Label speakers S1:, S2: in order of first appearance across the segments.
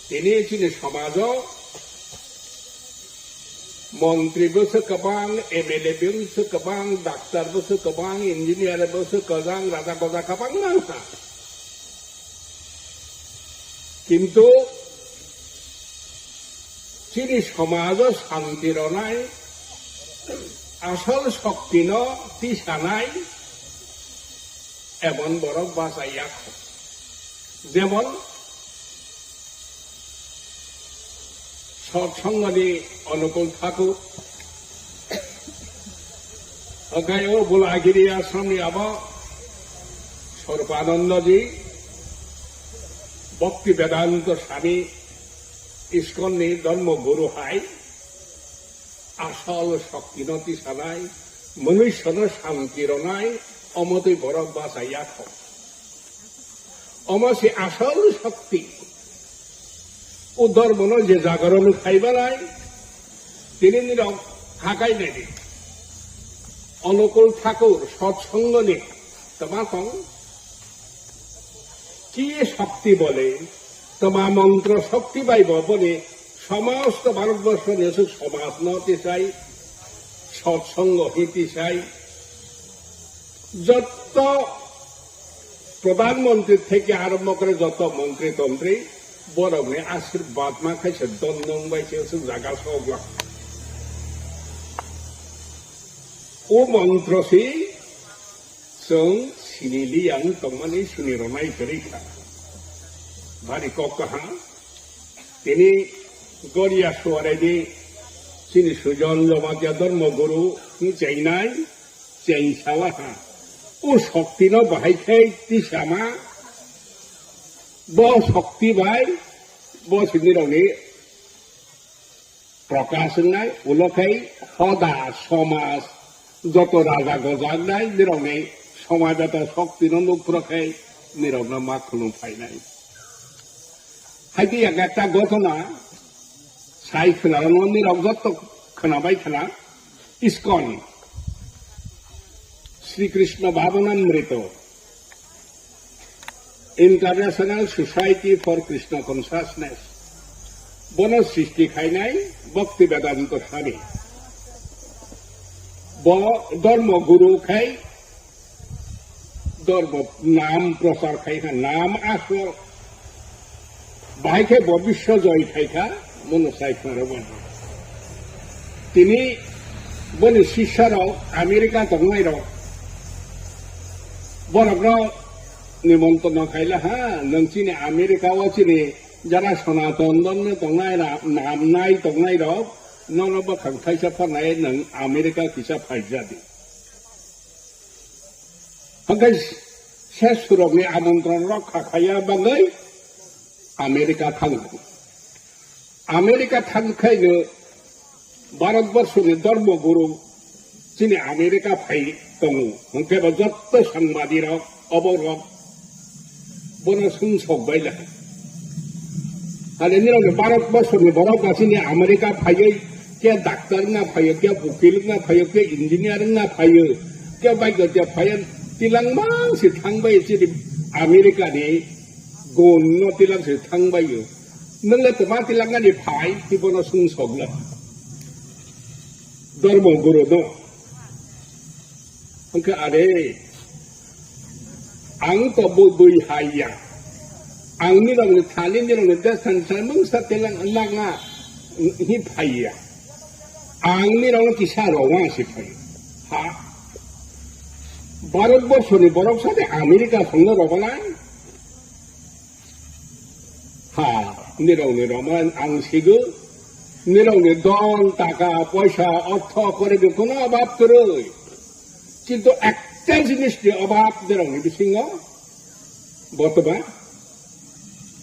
S1: তিনি চিনি সমাজ মন্ত্রীबोसो गोबां एमएलए-बोसो गोबां डाक्टार-बोसो गोबां इन्जिनियार-बोसो गोबां राजा गजा गोबां नाङा কিন্তু চিনি সমাজ শান্তির নাই আসল শক্তি ন দিশা নাই এমন বড় বাঁচাইয়া যেমন সৎসঙ্গী অনুকূল ঠাকুর অগায় বোলাগিরি আশ্রমী আবা স্বরূপানন্দজি ভক্তি বেদান্ত স্বামী ইস্কননি ধর্মগুরু হাই আসল শক্তি নতি সানাই মনুষ্যর শান্তির নাই অমতি বড় বাঁচাইয়া অমসি আসল শক্তি ও ধর্ম যে জাগরণ খাইবা নাই তিনি নীরব থাকাই নেই অনুকূল ঠাকুর সৎসঙ্গ নেই তোমার কি শক্তি বলে তোমার মন্ত্র শক্তি পাইব বলে সমস্ত ভারতবর্ষ নিয়ে সমাজ নতে চাই সৎসঙ্গ হইতে চাই যত প্রধানমন্ত্রী থেকে আরম্ভ করে যত মন্ত্রী বড় আশীর্বাদ মা খাইছে দন্দন বাইছে জায়গা সব ও মন্ত্রসি जों सिनिलि आं तंमानि सिनिरनाय तरीका भारी कहा তিনি গড়িয়া সোয়ারেদি सिनि सुजन जमातिया धर्मगुरु चाइनाय चाइसावा ও শক্তি ন বাহাইখাই তিসামা ব শক্তি ভাই ব সিনিরনি প্রকাশ নাই উলখাই সদা সমাজ যত রাজা গজাক নাই নিরমে সমাজ এত শক্তি অনুপ্রখাই নিরম মা খুলুম পাই নাই হাইতে একটা ঘটনা সাই खोनानो निरम যত खोनाबाय खोना इस्कन श्रीकृष्ण भावनामृत international society for Krishna consciousness बन सृष्टि खायनाय भक्ति वेदांत स्वामी धर्म गुरु खाई धर्म नाम प्रचार खाइखा नाम आसो बाइखे भविष्य जय खाइखा মনসাইখার বন্ধু তিনি বলে শিষ্যরাও আমেরিকা তংনাইরাও বরগ্র নিমন্ত্রণ খাইলা হ্যাঁ নংচিনি আমেরিকাও চিনি যারা সনাতন ধর্মে তংনাই নাম নাই তংনাইরাও ননব খাইছা ফানাই নং আমেরিকা কিসা ফাইজাদি হাঙ্গাই শেষ সুরমনি আমন্ত্রণ রক্ষা খাইয়া বাঙ্গাই আমেরিকা থাঙ্গু আমেরিকা থাকাইনো ভারতবর্ষनि ধর্মগুরু যিনি আমেরিকা ফাই দङ হंखे যত সাংবাদিক অবরক বন সুনসকবাইলা আরে নিরবে ভারতবর্ষनि বড় গাছিনি আমেরিকা ফাইयै কে ডাক্তার না ফাইयो কে উকিল না ফাইयो কে ইঞ্জিনিয়ার না ফাইयो কে বাইগতে ফাইन तिलांमांसि थांबाय जिरि আমেরিকাनि गन तिलांसि थांबायो नोंले तमा तिलांगानि फाय तिबन सुंसगला धर्म गुरु दो अंके आरे आं तो बुई हाया आंनि रंग थानि रंग देसान सामं सतेलां लांगा हि फाया आंनि रंग किसा रवा सि फाय हा भारतबर्षनि बरफ साथे आमेरिका संग रबना हा निरौन आं सिगो निरौन दन टाका पयसा अर्थ करे कोनो अभाव करे किन्तु एकटा जिनिसनि अभाव निरौन बिसिंग बर्तमान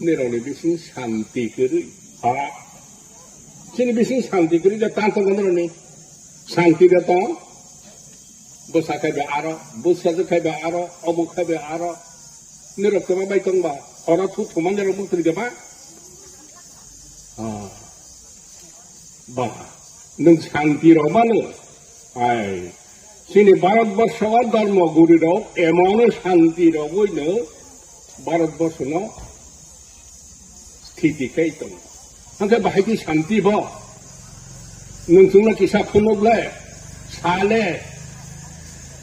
S1: निरौन बिसिं शांति करे हा सिनि बिसिं शांति करे जा तांत गनरनि शांति गता बसा खाइबा आरो बसा खाइबा आरो अमुक खाइबा आरो निरक्तमा बायतंबा अरा थु थुमानजर मुक्ति गबा बा नों शांति रमानो आय सिनि भारतबर्ष धर्म गुरु एमन शांति रबैनो भारतबर्षनो 티티케이 동 한테 마이기 산티버 능승나 기사 큰옥래 살래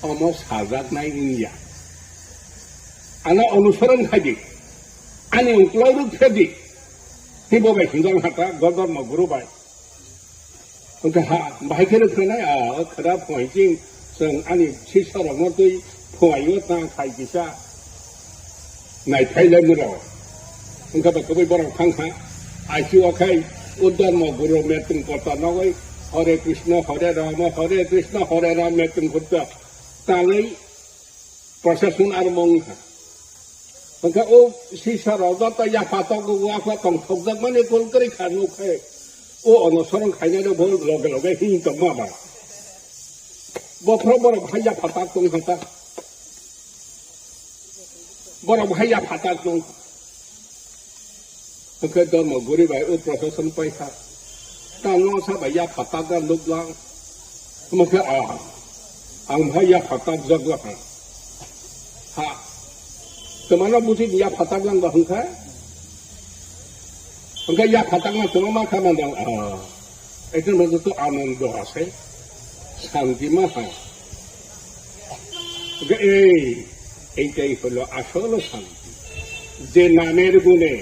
S1: 어머 사작나이 인야 아나 অনুসরণ 하지 아니 웃라우르 펴지 হিববে হিংসাটা গদর মগুরুবাই 하 마이크를 그러나요? 그다 포인팅 성 아니 치서로 뭐도 포인이 땅 가이기사 나이 팔려느라 그러니까 그거 뭐라 항상 아시와 가이 우던 먹으러 맺던 것도 나와이 হরে কৃষ্ণ হরে কৃষ্ণ হরে রাম 맺던 것도 땅의 প্রশাসন আর মংহা 그러니까 오 시서로 또 야파도고 와서 동통덕만에 골거리 가놓고 오 어느 사람 가냐려 볼 로게 힘도 마봐 뭐 프로버로 하야 파닥동 하다 뭐라고 하야 파닥동 그래도 뭐 우리 봐 으프로서 선파이사 땅노사 봐야 파닥가 눕랑 뭐그 앙하야 파닥 저거 하 그만나 무슨 야 파닥랑 거 항상 그러니까 야 바닥만 들어만 가면 애들 먼저 또 아는도 하세 산디만 하 그러니까 এইটাই হলো আসল শান্তি যে নামের গুণে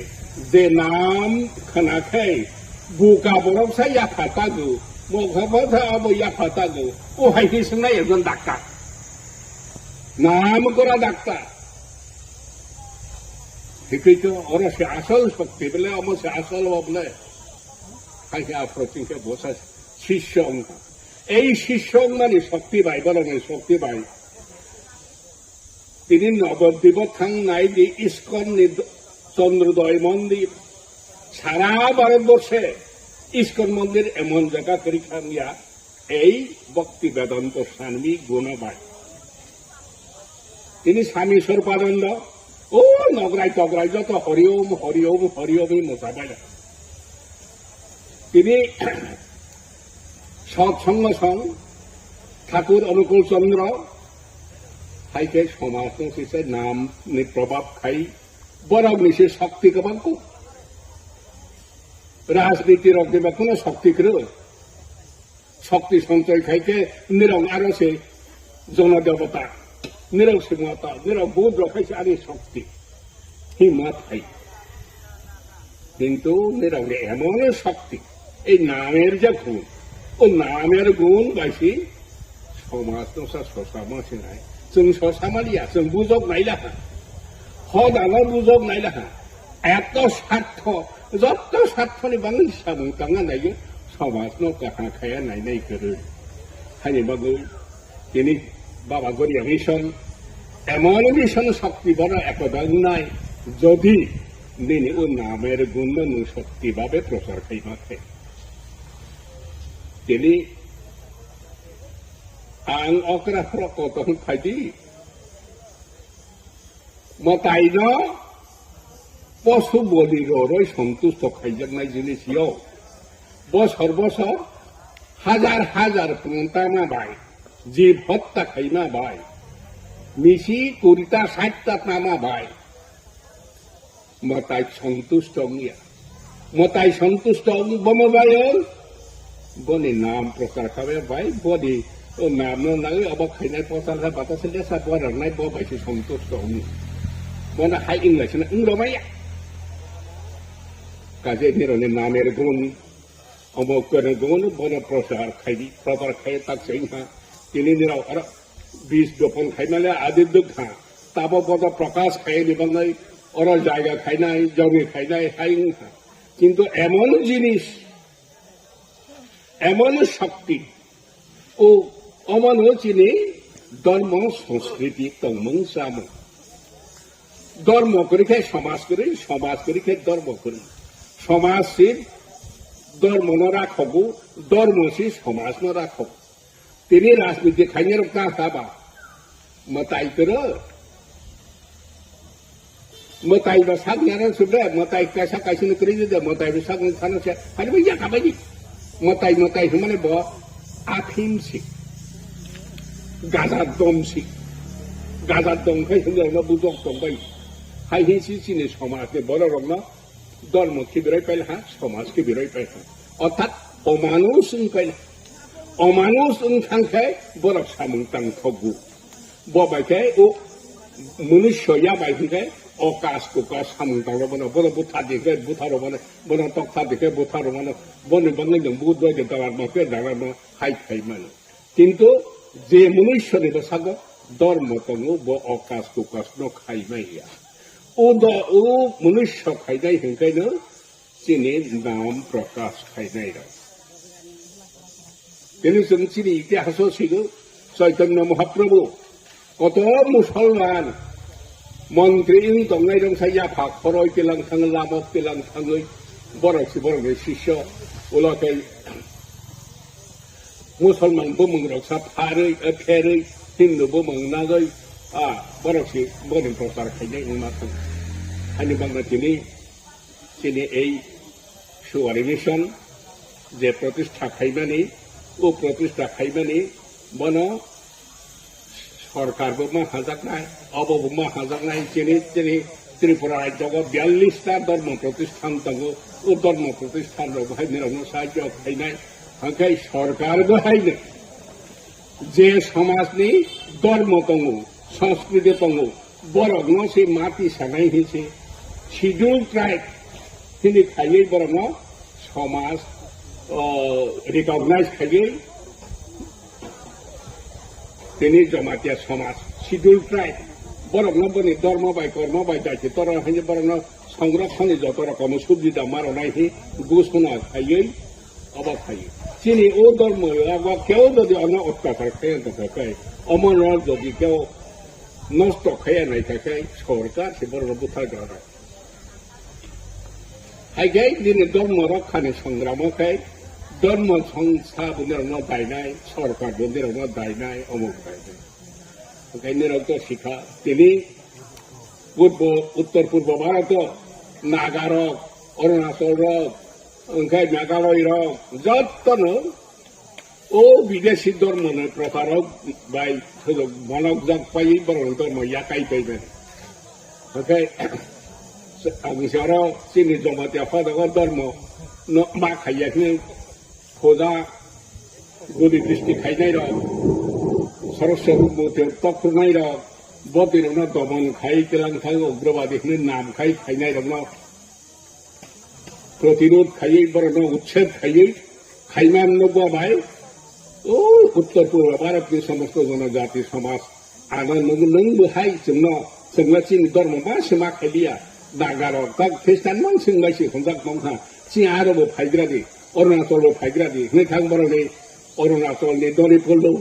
S1: যে নাম খানা খাই বুকা বরফসা ইয়া ফাতাগু মুখা আবো ইয়া ফাতাগু ও হাইকি সঙ্গে একজন ডাক্তার নাম করা ডাক্তার 그러니까 어느새 아설 속대 별래 어머새 아설 없네 하기 앞으로 지금 뭐사 시숑 এই শিষ্যমানি শক্তি পাই বলনে শক্তি পাই তিনি নবদ্বীপ থাংনাই দি ইস্কন চন্দ্রোদয় মন্দির সারা ভারতবর্ষে ইস্কন মন্দির এমন জায়গা করি খামিয়া এই ভক্তি বেদান্ত স্বামী গুণবাই তিনি স্বামী স্বরূপানন্দ ও নগরাই তগরাই যত হরিওমই মোসাবাই তিনি সৎসঙ্গ সং ঠাকুর অনুকূল চন্দ্র হাইকে সমাজ নাম প্রভাব খাই বরং নিশে শক্তি কবাঙ্কু রাজনীতির অগ্নিবা কোনো শক্তি করে শক্তি সঞ্চয় খাইকে নিরং আরো সে জনদেবতা নিরং সিংহতা নিরং বুধ রখাইছে আরে শক্তি হিমত খাই কিন্তু নিরং এমন শক্তি এই নামের যে গুণ ও নামের গুণ গাইছি সমাজ তো সসা মাসে নাই जों সসামালিয়া जों বুঝক নাইলা হদানো বুঝক নাইলা এত স্বার্থ যত স্বার্থনি বাংলা সামু তাঙ্গা নাই সমাজ ন কাহা খায়া নাই নাই করে হানি বাগু তিনি বাবা গরিয়া মিশন এমন মিশন শক্তি বড় একদা নাই যদি দিনে ও নামের গুণ শক্তি ভাবে প্রচার খাই মাখে তিনি ang okra prokotong tadi mataino পশু বলিরই সন্তুষ্ট খাইজানাই জিনিসিও বছর বছর হাজার হাজার পন্তামা বাই জীব হত্যা খাইমা বাই মিশি 20টা 60টা তামা বাই মতাই সন্তুষ্ট মিয়া মতাই সন্তুষ্ট বমবায় বনে নাম প্রচার খাবে বাই বডি ও নাম নাগে অবাক খাইনাই প্রচার বাতাসে লেসা বরারনাই ববাইছে সন্তুষ্ট বনা হাই ইংলিশ না ইংরমাইয়া কাজে নিরনে নামের গুণ অমকের গুণ বনে প্রচার খাই তাকছে ইহা তিনি নিরাও আর বীজ দোপন খাইনালে আদি দুঃখা তাব পদ প্রকাশ খাই নিবাঙ্গাই ওর জায়গা খাইনাই জমি খাইনাই হাই ইহা কিন্তু এমন জিনিস এমন শক্তি ও অমন চিনি ধর্ম সংস্কৃতি তমং সাম ধর্ম করে খাই সমাজ করে খাই ধর্ম করি সমাজ সে ধর্ম ন রাখব ধর্ম সে সমাজ ন রাখব তিনি রাজনীতি খাইনে রক্তা খাবা মতাই করে মতাই বা সাক নারা সুব্রা মতাই কাইসা কাইসিনে করি দে মতাই বা সাক খানো সে হানি বইয়া খাবাই মতাই মানে ব আফিম শিখ গাজার দম খাই হিন্দু বুজক দম বাই হাই হিসি চিনি সমাজে বড় রং না ধর্মকে বিরয় পাইল হা সমাজকে বিরয় পাইল হা অর্থাৎ অমানুষ পাইল অমানুষ থাকায় বরফ সামুং তাং থগু ববাইখায় ও মনুষ্য ইয়াবাইখায় অকাশ কুকাশ সামুং তাংর বন বন বুথা দেখে বুথার মানে বন তক্তা দেখে বুথার মানে বন বঙ্গে जों বুধ দয় দাঁড়ার মাকে দাঁড়ার মা হাই খাই মানে কিন্তু যে মনুষ্যরে বসাগো ধর্ম তঙ্গ ব অকাশ কুকাশ ন খাই মাইয়া ও মনুষ্য খাইনাই হেंखायनो চিনি নাম প্রকাশ খাইনাই রা কিন্তু जों চিনি ইতিহাসও ছিল চৈতন্য মহাপ্রভু কত মুসলমান মন্ত্রী দংনাই দংসাই याफा খরই পেলাং থাঙ লামক পেলাং থাঙै বরকসি বরকनि শিষ্য उलाखै मुसलमान बुमंग रक्षा फारै फेरै हिंदू बुमंग नागै बरकसि बनि प्रचार खाइनाय माथों हानि बांग्लादेशनि चिनि এই सुवारि मिशन जे प्रतिष्ठा खाइमानि ও प्रतिष्ठा खाइमानि बन सरकारबो मा हाजाकनाय अबबो मा हाजाकनाय चिनि त्रिपुरा राज्यआव 42टा धर्म प्रतिष्ठान दङ ও धर्म प्रतिष्ठान बाहाय निरावनो साहाय्य खाइनाय हांखाय सरकार बाहायनो जे समाजनि धर्म दङ संस्कृति दङ बरगनो से माटी सानाय हिसे शिड्यूल ट्राइब हिनि खायै बरगनो समाज रिकॉग्नाइज खायै तिनि जमातिया समाज शिड्यूल ट्राइब बरगनो बनि धर्म बाय कर्म बाय जाति तर हानि बरगनो संरक्षण যত রকম সুবিধা মারনাই ঘোষণা খাইयै অবাক খাইयै চিনি ও ধর্ম আবার কেউ যদি অন্য অত্যাচার খেয়ে থাকে অমর যদি কেউ নষ্ট খেয়ে নাই থাকে সরকার সে বড় বুথা ধরা হাইগাই দিনে ধর্ম রক্ষানি সংগ্রামকাই ধর্ম সংস্থা বন্ধের দায়নাই সরকার বন্ধের দায়নাই অমুক দায়নাই ওখানে রক্ত শিখা তিনি উত্তর পূর্ব ভারত नागा रक अरुणाचल रक ओंखाय मेघालय रक जत्तनो ओ विदेशी धर्म प्रचारक बाय मनक जग पाई बरं धर्म याकाई पाइबे ओंखाय आंसार चिनि जमातिया फादक धर्म मा खाइयाखै खोजा गुदि दृष्टि खाइनाय रक सरस्वती मूर्ति तख्रुनाय रक बदिरनो दमन खाई तेलां खाई उग्रवादी नाम खाई खाइनाय रंग प्रतिरोध खाइयै बरनो उच्छेद खाइयै खाइमान नबाय ओ उत्तर पूर्व भारतनि समस्त जनजाति समाज आनंद नों बहाय जोंना चिनि धर्म मा सिमा खाइलिया नागारक तक ख्रिस्टान मान सिंगायसि खंजाक मंहा चि आरोबो फाइग्रादि अरुणाचलबो फाइग्रादि नै थां बरनि अरुणाचलनि दरिपल्लु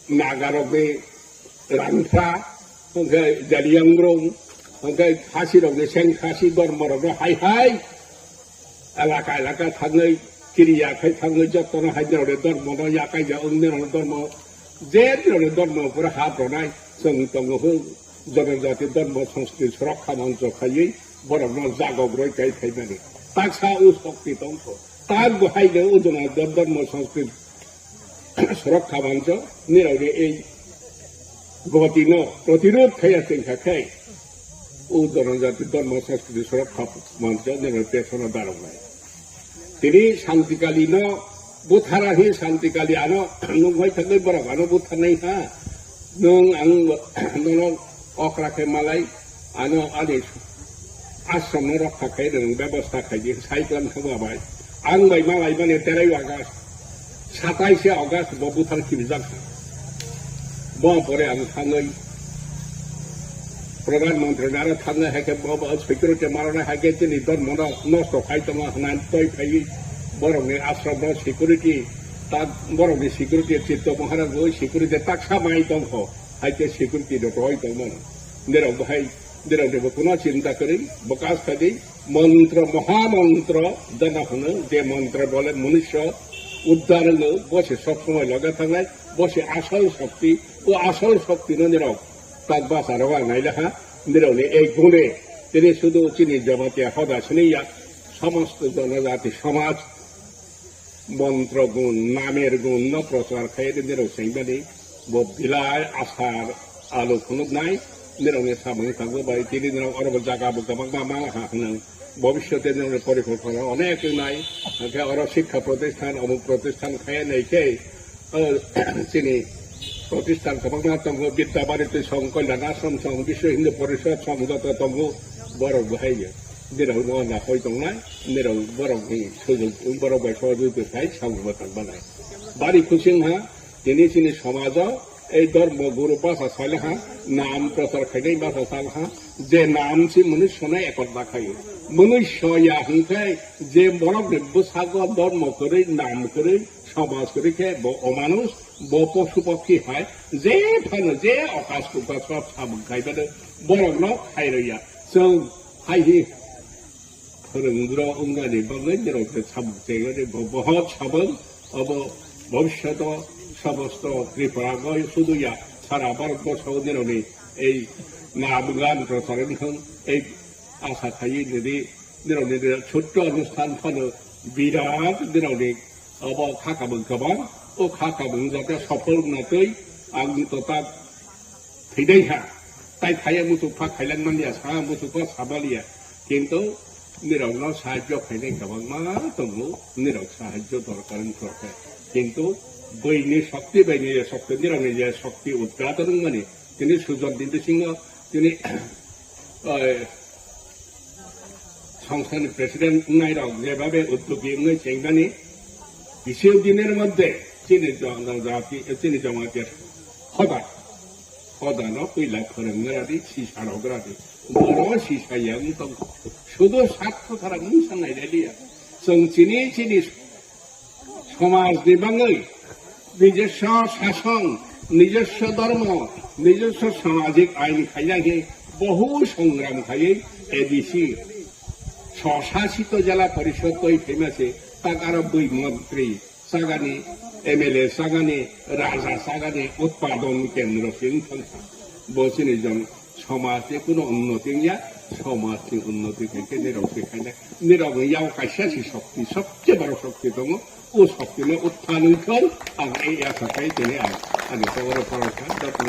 S1: नागारकनि रांफ्रा ओंखाय जालियांग्रं ओंखाय खासिरकनि सें खासि धर्मरकनि हाय एलाका थाङै किरियाखाय थाङै जत्तनो हायदिरावनि धर्मनो याकायजा ओंनिरावनि धर्म जेरावनि धर्मफोर हाब्रनाय जों दङहो जनजाति धर्म संस्कृति सुरक्षा मंच खायै बरनो जागग्रय गाय खायनानै ताकसा उ शक्ति दंथ ताक बहायनो उजना धर्म संस्कृति सुरक्षा मंच निरावनि এই গতিনো প্রতিরোধ খাইয়াছেন খাই ও জনজাতি ধর্ম সংস্কৃতি সুরক্ষা মঞ্চ নিরাवनि পেছনে দাঁড়ায় তিনি শান্তিকালীন বুথারাহি শান্তিকালী আনো নংহাय थाङै बरगानो बुथारनाय हा नों आं नों अक्राखे मालाय आनो आदि आश्रम रक्षा खायदों व्यवस्था खायदि साइक्लाम थांबाय आं बाय मालाय माने 13 आगस्ट 27 अगस्त बुथार खिबिजाखा परे आं थाङै प्रधानमंत्री आरो थांनो हायाखै सिकिउरिटि मारनो हायाखै दिनै धर्म नष्ट खायदों होननानै तय फायै बर'नि आश्रम सिकिउरिटि ताक बर'नि सिकिउरिटि चित्त महाराज सिकिउरिटि ताकसा माय दं हायके सिकिउरिटि रय दंमोन निराव बहाय निराव कोनो चिंता करी बकास खादी मंत्र महामंत्र जाना होनो जे मंत्र बोले मनुष्य उद्धार बसे सब समय लगे थांनाय बसे आसल शक्ति ও আসল শক্তি নিরাव তাক বাঁচারও আনাই লেখা নিরাवनि এই গুণে তিনি শুধু চিনি জমাতিয়া হদাসিনিয়া সমস্ত জনজাতি সমাজ মন্ত্র গুণ নামের গুণ ন প্রচার খাই নিরাव সেইবানি বিলায় আশার আলো কোনো নাই 내려오는 사망 당구바이 디리는 어려운 자가부터 막마마하는 ভবিষ্যতে পরিকল্পনা অনেক নাই অরব শিক্ষা প্রতিষ্ঠান অমুক প্রতিষ্ঠান খায় নাই খেয়ে তিনি প্রতিষ্ঠান কমাতঙ্গ বিদ্যাবাড়িতে সংকল্যাণ আশ্রম সং বিশ্ব হিন্দু পরিষদ সংযত তঙ্গ বড় বাহাইयो जेराव नङा हय दंनाय जेराव बर'नि बर' সহযোগিতায় সংগঠন বানায় বাড়ি খুশিংহা তিনি তিনি সমাজও এই ধর্ম গুরু বাসা সালহা নাম প্রচার খাইনাই বাসা সালহা যে নাম সে মনুষ্যনে একতা খাই মনুষ্য ইয়া হিংসায় যে বড় সাগর ধর্ম করে নাম করে সমাজ করে খেয়ে অমানুষ পশু পক্ষী হয় যে ফানো যে অকাশ কুকা সব সাবুক খাইবানো বরং খাই রইয়া जों हायहि फोरोंग्रा अंगानि बाङै जेराव साबुक जायगानि बहुत साबन अब भविष्यत समस्त त्रिपुरा सुदुया सारा भारतबर्षाव जेरावनि এই নাম গান প্রচারণ এই আশা থাকি যদি যেরাवनि ছোট্ট অনুষ্ঠান ফানো বিরাট যেরাवनि अब खाखाबो गोबां ও खाखाबो যাতে সফল নাতৈ आंनि तथा थैदैहा তাই খাইয়া মুসুফা খাইলেন মানিয়া সাহা মুসুফা সাবালিয়া কিন্তু নিরগ্ন সাহায্য খাইলে গোবাं मा दङ নিরগ সাহায্য দরকার সরকার কিন্তু বইনি শক্তি বাইনি শক্তি নিরগ্ন যে শক্তি উদ্ঘাটন মানে তিনি সুজন দিন্তু সিংহ তিনি সংস্থানের প্রেসিডেন্ট নাইরক যেভাবে উদ্যোগী চেঙ্গানি কিছু দিনের মধ্যে তিনি জমাতের হঠাৎ হদানো কইলা फोरोंग्रारि सिसारग्रारि बर' सिसायां दं শুধু স্বার্থ ছাড়া মুসানাय রেলিয়া जों চিনি সমাজनि बाङै নিজস্ব শাসন নিজস্ব ধর্ম নিজস্ব সামাজিক আইন খাইয়াকে বহু সংগ্রাম খাইয়ে এডিসি স্বশাসিত জেলা পরিষদ তৈ ফেমাসে তাকার বই মন্ত্রী সাগানি এমএলএ সাগানি রাজা সাগানি উৎপাদন কেন্দ্র সংস্থা বসিনি জন সমাজে কোনো উন্নতি নিয়া সমাজের উন্নতি থেকে নীরব সেখানে নীরব ইয়াও কাইসাসি শক্তি সবচেয়ে বড় শক্তি দङ ও শক্তি উত্থান এই আশাটাই তিনি আগে খবরের পড়াশোনা যত্ন